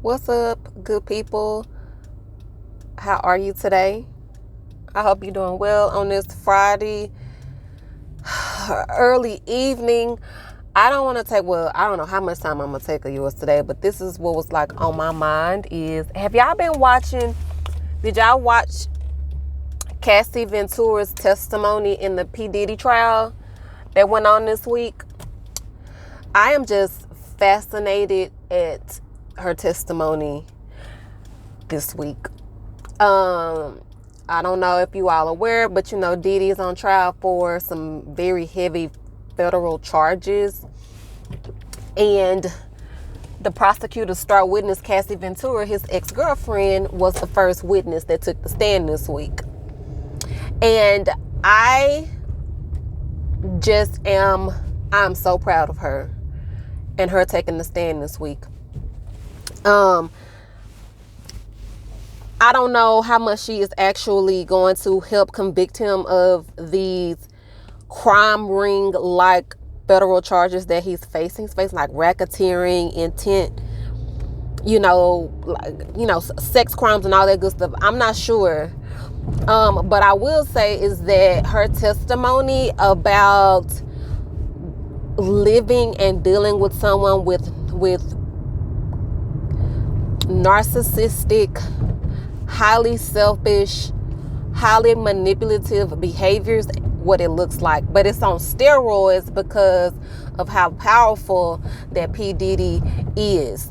What's up, good people? How are you today? I hope you're doing well on this Friday early evening. I don't want to I don't know how much time I'm going to take of yours today, but this is what was like on my mind is, did y'all watch Cassie Ventura's testimony in the P. Diddy trial that went on this week? I am just fascinated at her testimony this week. I don't know if you all aware, but Diddy is on trial for some very heavy federal charges. And the prosecutor's star witness, Cassie Ventura, his ex-girlfriend, was the first witness that took the stand this week. And I'm so proud of her and her taking the stand this week. I don't know how much she is actually going to help convict him of these crime ring like federal charges that he's facing. He's facing like racketeering, intent, sex crimes and all that good stuff. I'm not sure. But I will say is that her testimony about living and dealing with someone with narcissistic, highly selfish, highly manipulative behaviors, what it looks like. But it's on steroids because of how powerful that P. Diddy is.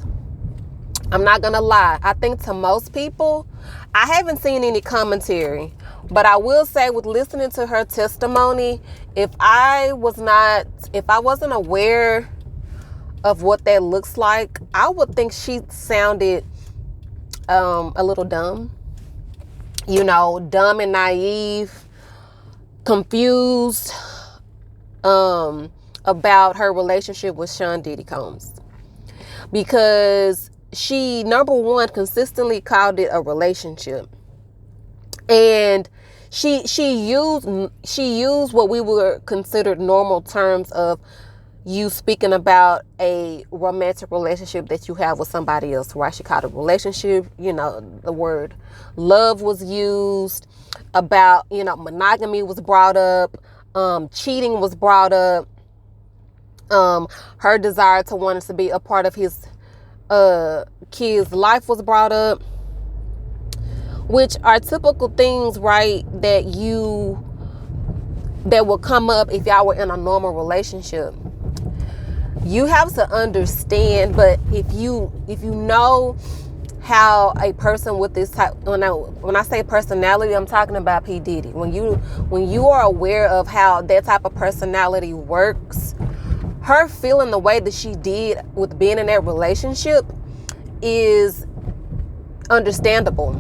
I'm not gonna lie. I think to most people, I haven't seen any commentary, but I will say with listening to her testimony, if I wasn't aware of what that looks like, I would think she sounded a little dumb, dumb and naive, confused about her relationship with Sean Diddy Combs, because she, number one, consistently called it a relationship, and she used what we would consider normal terms of you speaking about a romantic relationship that you have with somebody else, right? She called it a relationship. The word love was used. About, monogamy was brought up. Cheating was brought up. Her desire to want to be a part of his kid's life was brought up, which are typical things, right, that will come up if y'all were in a normal relationship. You have to understand, but if you know how a person with this type, when I say personality, I'm talking about P. Diddy. When you are aware of how that type of personality works, her feeling the way that she did with being in that relationship is understandable.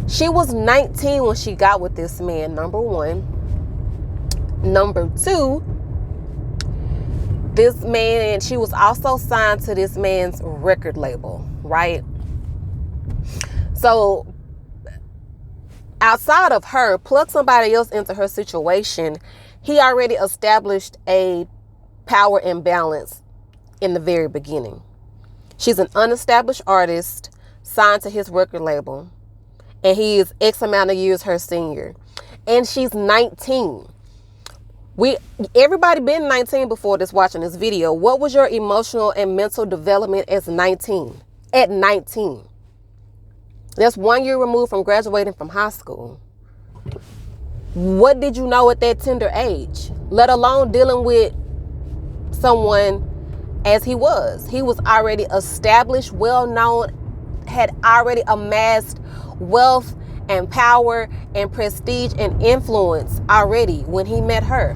She was 19 when she got with this man, number one. Number two, this man, she was also signed to this man's record label, right? So outside of her, plug somebody else into her situation, he already established a power imbalance in the very beginning. She's an unestablished artist signed to his record label, and he is X amount of years her senior, and she's 19. Everybody been 19 before this watching this video. What was your emotional and mental development as 19? At 19. That's 1 year removed from graduating from high school. What did you know at that tender age? Let alone dealing with someone as he was. He was already established, well known, had already amassed wealth and power and prestige and influence already when he met her.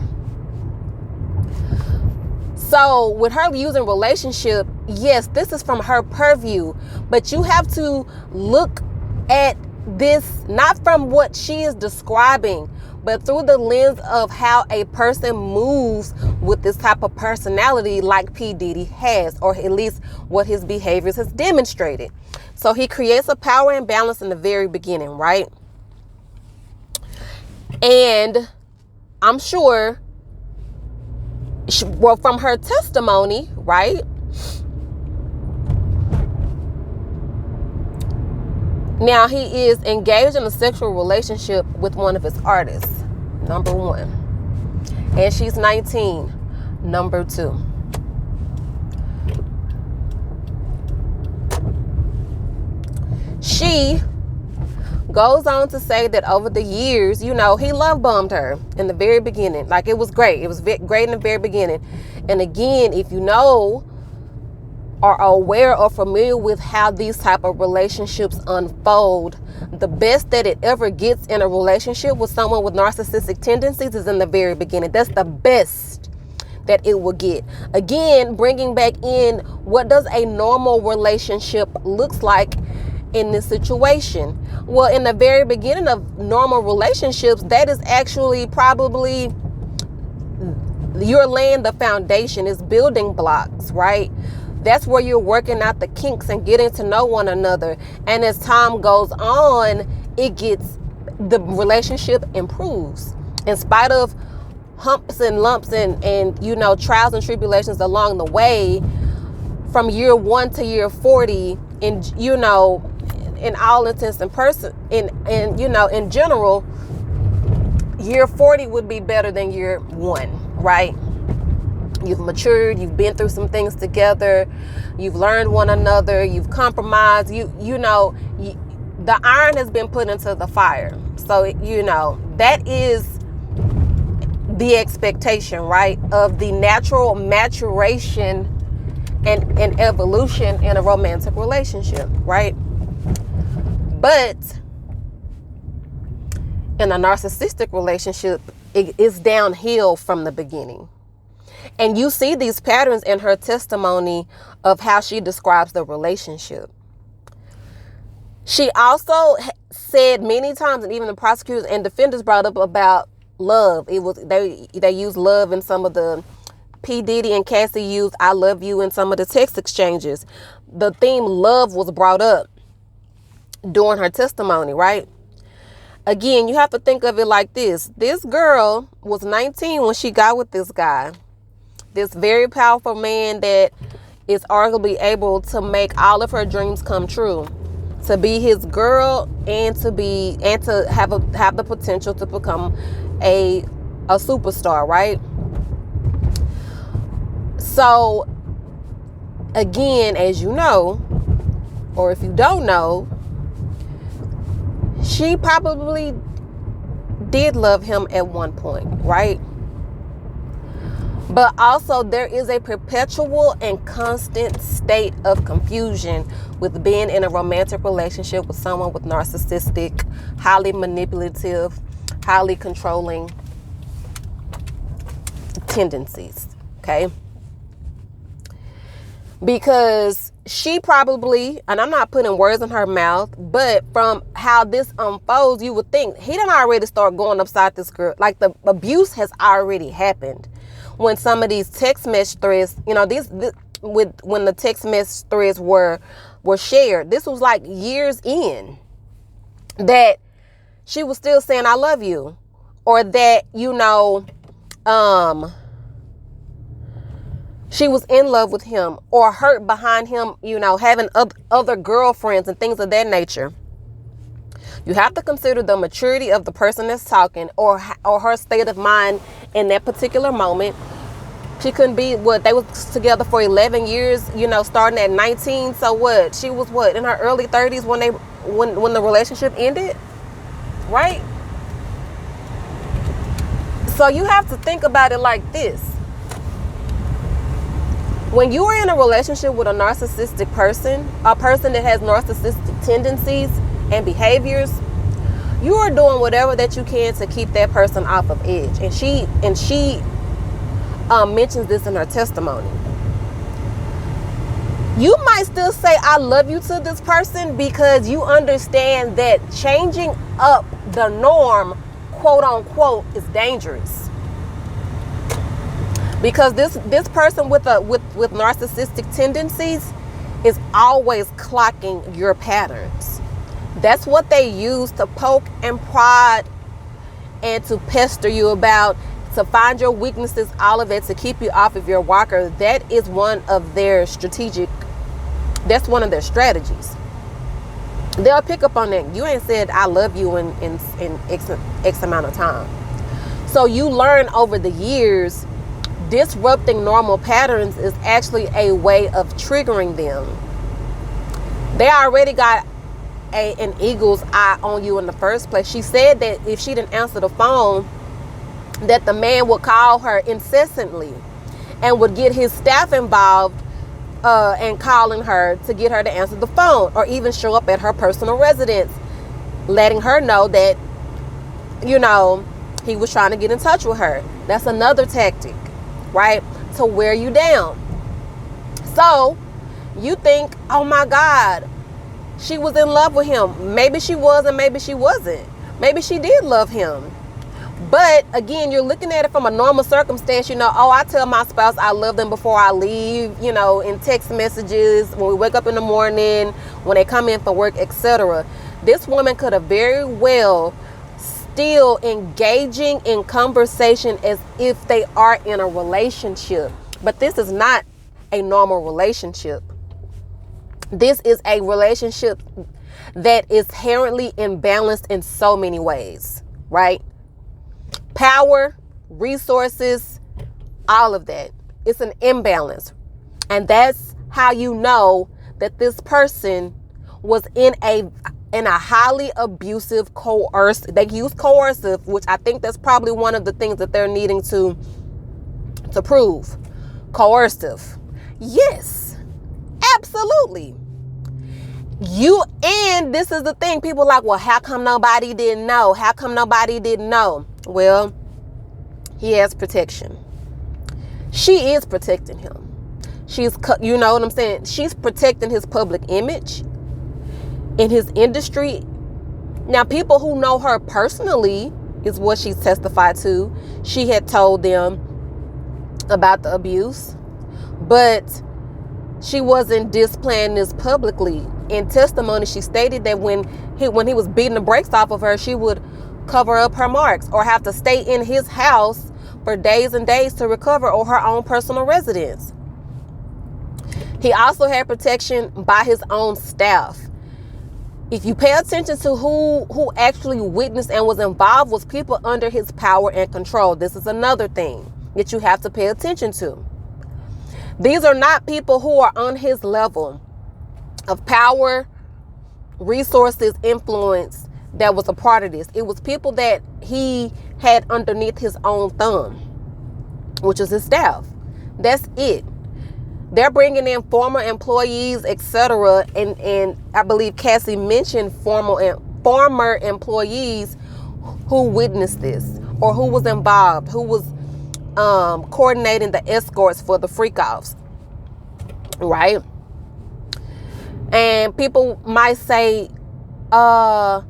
So with her using relationship, yes, this is from her purview, but you have to look at this not from what she is describing, but through the lens of how a person moves with this type of personality like P. Diddy has, or at least what his behaviors has demonstrated. So he creates a power imbalance in the very beginning, right? And I'm sure, from her testimony, right, Now, he is engaged in a sexual relationship with one of his artists, number one. And she's 19, number two. She goes on to say that over the years, he love bombed her in the very beginning. Like, it was great. It was great in the very beginning. And again, if you know, are aware or familiar with how these type of relationships unfold, the best that it ever gets in a relationship with someone with narcissistic tendencies is in the very beginning. That's the best that it will get. Again, bringing back in, what does a normal relationship looks like in this situation? Well, in the very beginning of normal relationships, that is actually probably, you're laying the foundation, is building blocks, right? That's where you're working out the kinks and getting to know one another. And as time goes on, the relationship improves. In spite of humps and lumps and trials and tribulations along the way, from year 1 to year 40, in all intents and in general, year 40 would be better than year 1, right? You've matured, you've been through some things together, you've learned one another, you've compromised, the iron has been put into the fire. So, that is the expectation, right, of the natural maturation and evolution in a romantic relationship, right? But in a narcissistic relationship, it is downhill from the beginning. And you see these patterns in her testimony of how she describes the relationship. She also said many times, and even the prosecutors and defenders brought up about love. They used love in some of the, P. Diddy and Cassie used I love you in some of the text exchanges. The theme love was brought up during her testimony, right? Again, you have to think of it like this. This girl was 19 when she got with this guy. This very powerful man that is arguably able to make all of her dreams come true, to be his girl and to have the potential to become a superstar, right? So again, as you know, or if you don't know, she probably did love him at one point, right? But also there is a perpetual and constant state of confusion with being in a romantic relationship with someone with narcissistic, highly manipulative, highly controlling tendencies, okay? Because she probably, and I'm not putting words in her mouth, but from how this unfolds, you would think he done already start going upside this girl. Like, the abuse has already happened. When some of these text message threads, when the text message threads were shared, this was like years in, that she was still saying I love you, or that she was in love with him, or hurt behind him, having other girlfriends and things of that nature. You have to consider the maturity of the person that's talking, or her state of mind in that particular moment. She couldn't be, they was together for 11 years, starting at 19. So she was in her early 30s when the relationship ended, right? So you have to think about it like this. When you are in a relationship with a narcissistic person, a person that has narcissistic tendencies and behaviors, you are doing whatever that you can to keep that person off of edge. And she mentions this in her testimony. You might still say I love you to this person because you understand that changing up the norm, quote unquote, is dangerous. Because this person with narcissistic tendencies is always clocking your patterns. That's what they use to poke and prod and to pester you about, to find your weaknesses, all of it, to keep you off of your walker. That is one of their strategies. They'll pick up on that. You ain't said I love you in X amount of time. So you learn over the years, disrupting normal patterns is actually a way of triggering them. They already got an eagle's eye on you in the first place. She said that if she didn't answer the phone, that the man would call her incessantly and would get his staff involved and calling her to get her to answer the phone, or even show up at her personal residence, letting her know that, you know, he was trying to get in touch with her. That's another tactic, right? To wear you down. So you think, oh my God, she was in love with him. Maybe she was and maybe she wasn't. Maybe she did love him. But again, you're looking at it from a normal circumstance. You know, oh, I tell my spouse I love them before I leave, you know, in text messages, when we wake up in the morning, when they come in for work, etc. This woman could have very well still engaging in conversation as if they are in a relationship. But this is not a normal relationship. This is a relationship that is inherently imbalanced in so many ways, right? Power, resources, all of that. It's an imbalance. And that's how you know that this person was in a highly abusive, coercive. They use coercive, which I think that's probably one of the things that they're needing to prove. Coercive. Yes, absolutely. And this is the thing. People are like, well, how come nobody didn't know? How come nobody didn't know? Well, he has protection. She is protecting him. You know what I'm saying? She's protecting his public image in his industry. Now, people who know her personally is what she's testified to. She had told them about the abuse, but she wasn't displaying this publicly. In testimony, she stated that when he was beating the brakes off of her, she would cover up her marks or have to stay in his house for days and days to recover, or her own personal residence. He also had protection by his own staff. If you pay attention to who actually witnessed and was involved, was people under his power and control. This is another thing that you have to pay attention to. These are not people who are on his level of power, resources, influence that was a part of this. It was people that he had underneath his own thumb, which is his staff. That's it. They're bringing in former employees, etc. And I believe Cassie mentioned former employees who witnessed this, or who was involved, who was coordinating the escorts for the freak-offs, right? And people might say, why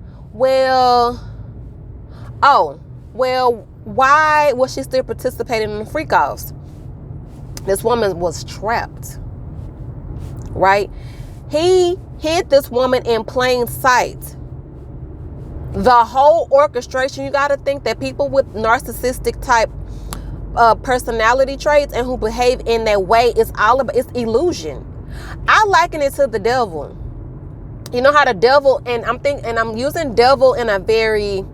why was she still participating in the freak-offs? This woman was trapped, right? He hid this woman in plain sight. The whole orchestration, you got to think that people with narcissistic type personality traits and who behave in that way, it's illusion. I liken it to the devil. You know how the devil, and I'm using devil in a very,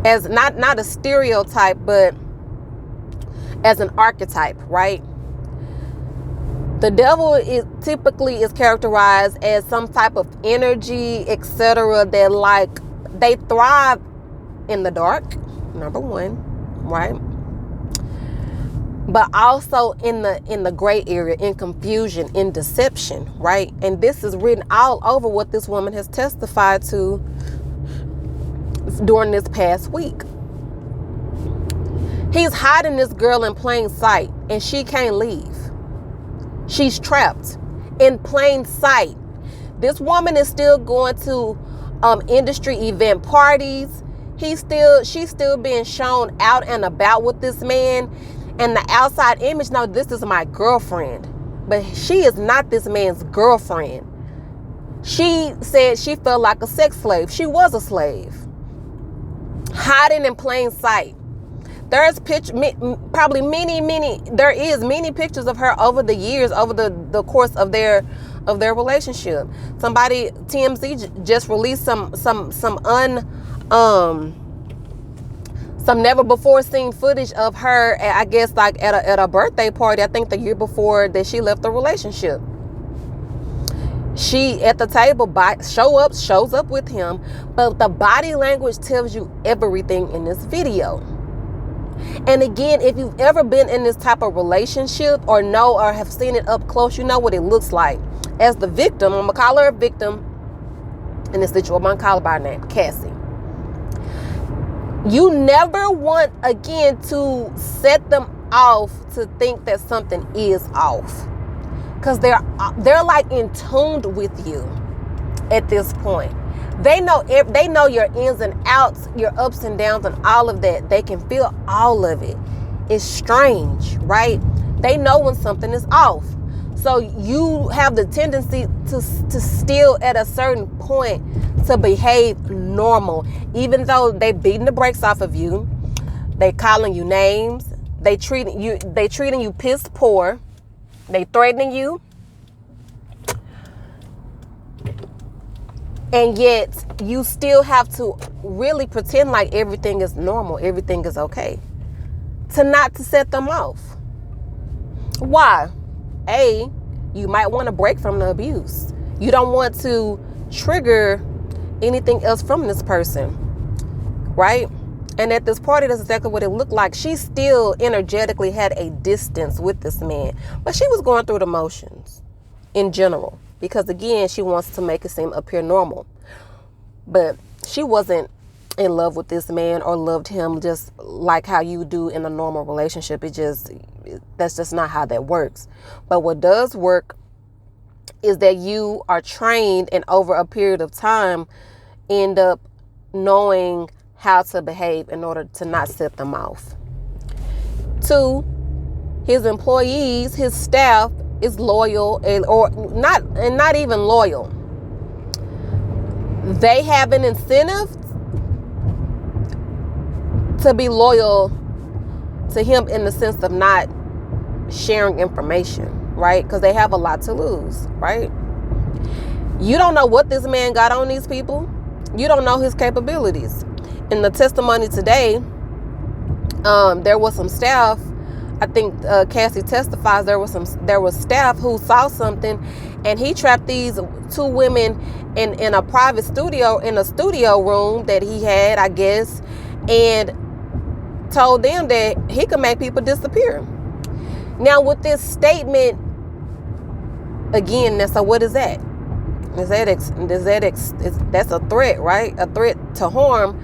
as not a stereotype, but as an archetype, right? The devil is typically characterized as some type of energy, etc., that like they thrive in the dark, number one, right? But also in the gray area, in confusion, in deception, right? And this is written all over what this woman has testified to during this past week. He's hiding this girl in plain sight, and she can't leave. She's trapped in plain sight. This woman is still going to industry event parties. She's still being shown out and about with this man. And the outside image, no, this is my girlfriend. But she is not this man's girlfriend. She said she felt like a sex slave. She was a slave. hiding in plain sight. There's probably there is many pictures of her over the years, over the course of their relationship. Somebody, TMZ, just released some never before seen footage of her, I guess, like at a birthday party, I think the year before that she left the relationship. She at the table shows up with him, but the body language tells you everything in this video. And again, if you've ever been in this type of relationship or know or have seen it up close, you know what it looks like. As the victim, I'm gonna call her a victim in this situation. I'm gonna call her by her name, Cassie. You never want, again, to set them off to think that something is off, because they're like in tuned with you at this point. They know your ins and outs, your ups and downs, and all of that. They can feel all of it. It's strange, right? They know when something is off. So you have the tendency to still at a certain point to behave normal, even though they beating the brakes off of you. They calling you names. They treating you piss poor. They threatening you. And yet you still have to really pretend like everything is normal, everything is okay, to set them off. Why? You might want to break from the abuse. You don't want to trigger anything else from this person, right? And at this party, that's exactly what it looked like. She still energetically had a distance with this man, but she was going through the motions in general, because again, she wants to make it appear normal. But she wasn't in love with this man or loved him just like how you do in a normal relationship. That's just not how that works. But what does work is that you are trained, and over a period of time end up knowing how to behave in order to not set them off. 2, his employees, his staff is loyal and not even loyal. They have an incentive to be loyal to him in the sense of not sharing information, right? Because they have a lot to lose, right? You don't know what this man got on these people. You don't know his capabilities. In the testimony today, there was some staff. I think Cassie testifies there was staff who saw something, and he trapped these 2 women in a private studio, in a studio room that he had, I guess, and told them that he could make people disappear. Now, with this statement, again, so what is that? That's a threat, right? A threat to harm.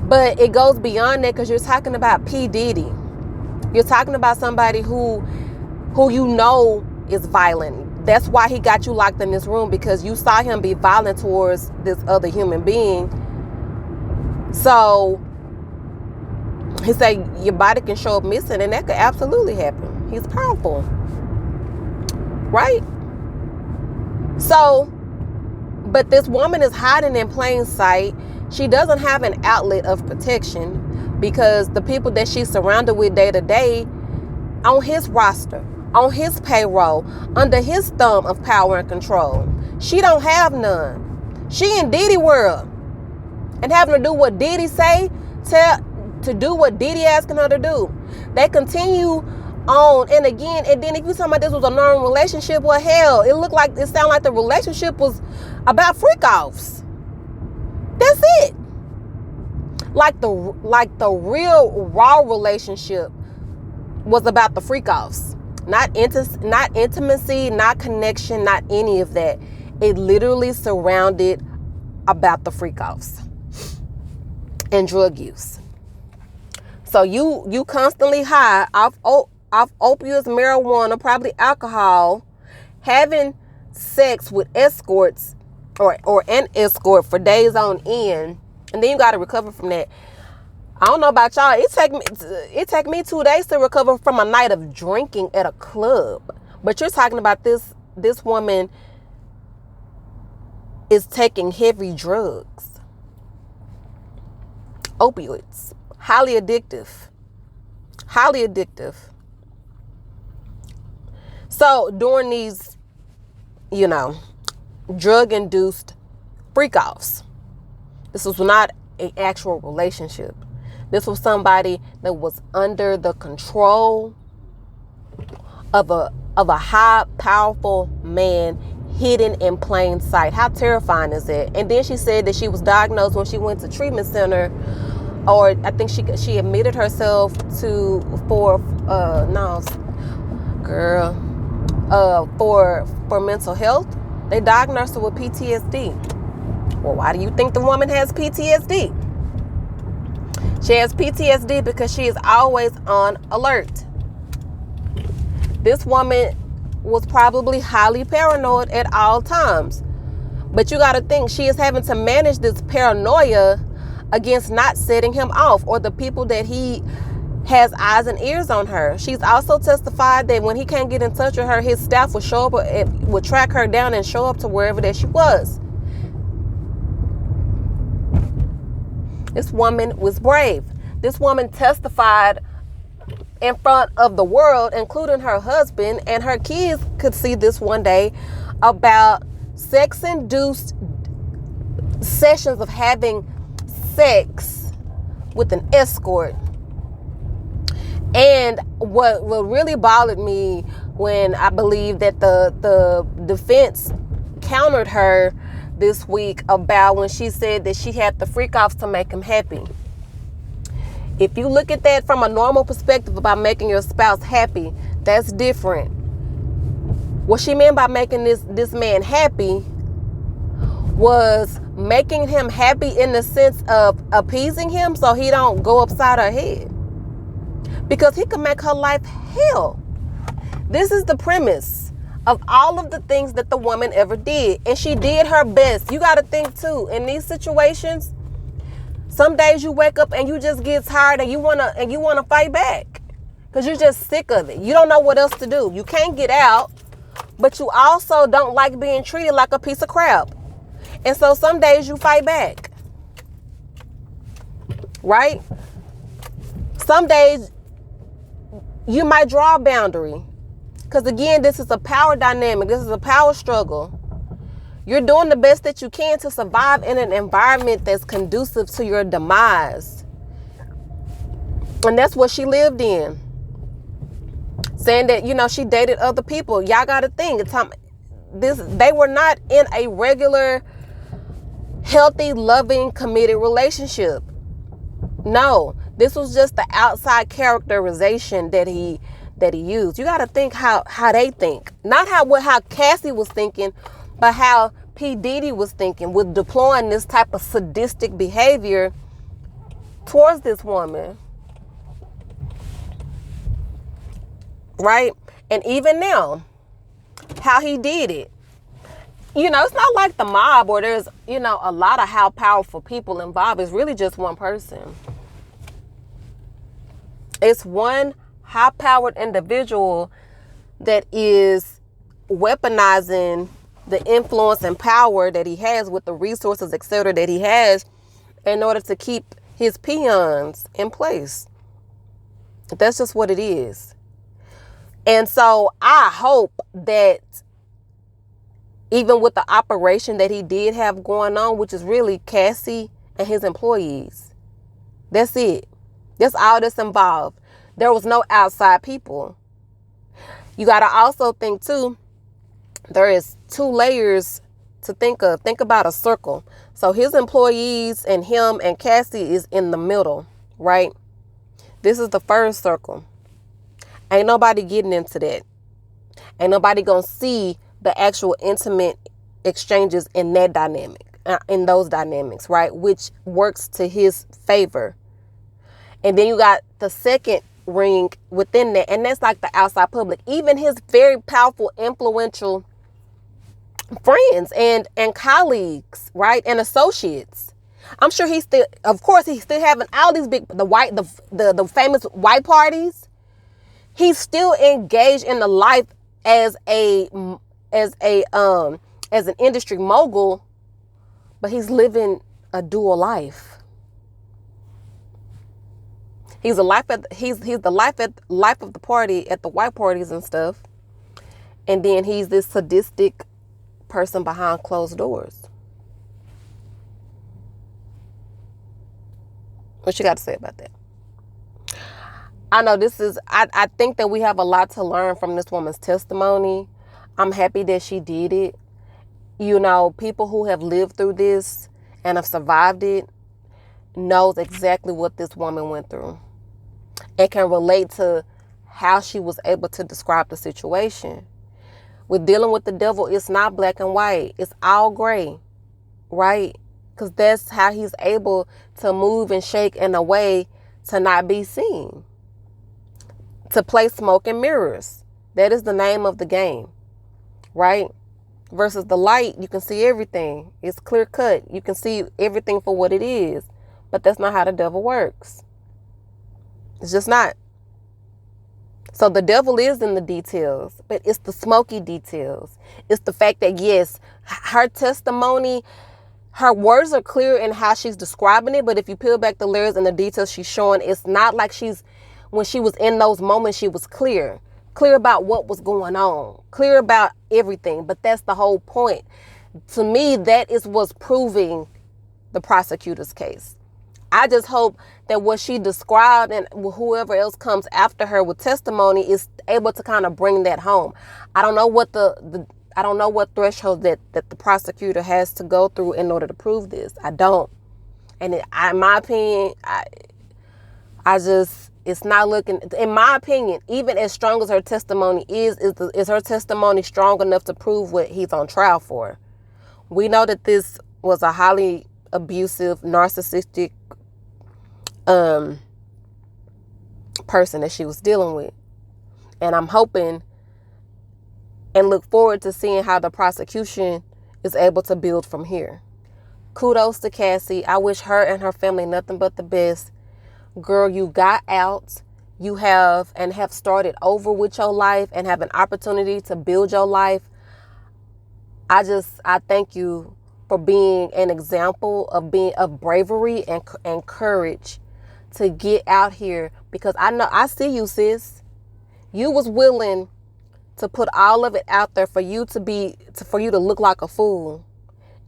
But it goes beyond that, because you're talking about P. Diddy. You're talking about somebody who you know is violent. That's why he got you locked in this room, because you saw him be violent towards this other human being. So he said your body can show up missing, and that could absolutely happen. He's powerful, right? So, but this woman is hiding in plain sight. She doesn't have an outlet of protection, because the people that she's surrounded with day to day, on his roster, on his payroll, under his thumb of power and control, she don't have none. She in Diddy world, and having to do what Diddy say, to do what Diddy asking her to do. They continue on, and again, and then if you talking about this was a normal relationship, well, hell, it sounded like the relationship was about freak offs. That's it. Like the real raw relationship was about the freak offs. Not intimacy, not connection, not any of that. It literally surrounded about the freak offs and drug use. So you constantly high off opiates, marijuana, probably alcohol, having sex with escorts or an escort for days on end, and then you got to recover from that. I don't know about y'all. It take me 2 days to recover from a night of drinking at a club. But you're talking about this woman is taking heavy drugs. opioids. Highly addictive. Highly addictive. So during these, drug-induced freak-offs, this was not an actual relationship. This was somebody that was under the control of a high, powerful man hidden in plain sight. How terrifying is that? And then she said that she was diagnosed when she went to treatment center, or I think she admitted herself for mental health. They diagnosed her with PTSD. Well, why do you think the woman has PTSD? She has PTSD because she is always on alert. This woman was probably highly paranoid at all times. But you got to think, she is having to manage this paranoia against not setting him off, or the people that he has eyes and ears on her. She's also testified that when he can't get in touch with her, his staff would show up, would track her down and show up to wherever that she was. This woman was brave. This woman testified in front of the world, including her husband, and her kids could see this one day, about sex-induced sessions of having sex with an escort. And what really bothered me, when I believe that the defense countered her this week about when she said that she had the freak offs to make him happy. If you look at that from a normal perspective about making your spouse happy, that's different. What she meant by making this man happy was making him happy in the sense of appeasing him so he don't go upside her head. Because he could make her life hell. This is the premise of all of the things that the woman ever did. And she did her best. You got to think too, in these situations, some days you wake up and you just get tired and you wanna fight back. Because you're just sick of it. You don't know what else to do. You can't get out, but you also don't like being treated like a piece of crap. And so some days you fight back. Right? Some days you might draw a boundary. Because again, this is a power dynamic. This is a power struggle. You're doing the best that you can to survive in an environment that's conducive to your demise. And that's what she lived in. Saying that, she dated other people. Y'all got to think. They were not in a regular, healthy, loving, committed relationship. No, this was just the outside characterization that he used. You got to think how they think. Not how Cassie was thinking, but how P. Diddy was thinking with deploying this type of sadistic behavior towards this woman. Right? And even now, how he did it. It's not like the mob where there's, a lot of how powerful people involved. It's really just one person. It's one high-powered individual that is weaponizing the influence and power that he has with the resources, etc., that he has in order to keep his peons in place. That's just what it is. And so I hope that even with the operation that he did have going on, which is really Cassie and his employees, that's it. That's all that's involved. There was no outside people. You got to also think too, there is 2 layers to think of. Think about a circle. So his employees and him and Cassie is in the middle, right? This is the first circle. Ain't nobody getting into that. Ain't nobody gonna see the actual intimate exchanges in that dynamic, in those dynamics, right? Which works to his favor. And then you got the second ring within that, and that's like the outside public. Even his very powerful, influential friends and colleagues, right? And associates. I'm sure he's still having all these the famous white parties. He's still engaged in the life as an industry mogul, but he's living a dual life. He's the life of the party at the white parties and stuff. And then he's this sadistic person behind closed doors. What you got to say about that? I know I think that we have a lot to learn from this woman's testimony. I'm happy that she did it. You know, people who have lived through this and have survived it knows exactly what this woman went through and can relate to how she was able to describe the situation. With dealing with the devil, it's not black and white. It's all gray, right? Because that's how he's able to move and shake in a way to not be seen. To play smoke and mirrors. That is the name of the game, right? Versus the light, you can see everything. It's clear cut. You can see everything for what it is. But that's not how the devil works. It's just not. So the devil is in the details, but it's the smoky details. It's the fact that, yes, her testimony, her words are clear in how she's describing it, but if you peel back the layers and the details she's showing, it's not like when she was in those moments, she was clear about what was going on, clear about everything. But that's the whole point. To me, that is what's proving the prosecutor's case. I just hope that what she described and whoever else comes after her with testimony is able to kind of bring that home. I don't know what I don't know what threshold that the prosecutor has to go through in order to prove this. I don't. And in my opinion, it's not looking, in my opinion, even as strong as her testimony is her testimony strong enough to prove what he's on trial for? We know that this was a highly abusive, narcissistic person that she was dealing with. And I'm hoping and look forward to seeing how the prosecution is able to build from here. Kudos to Cassie. I wish her and her family nothing but the best. Girl, you got out. You have started over with your life and have an opportunity to build your life. I thank you for being an example of bravery and courage to get out here, because I see you, sis. You was willing to put all of it out there for you to look like a fool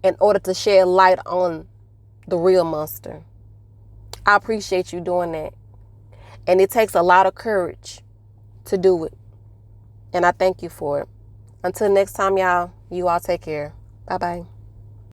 in order to shed light on the real monster. I appreciate you doing that. And it takes a lot of courage to do it. And I thank you for it. Until next time, y'all, you all take care. Bye-bye.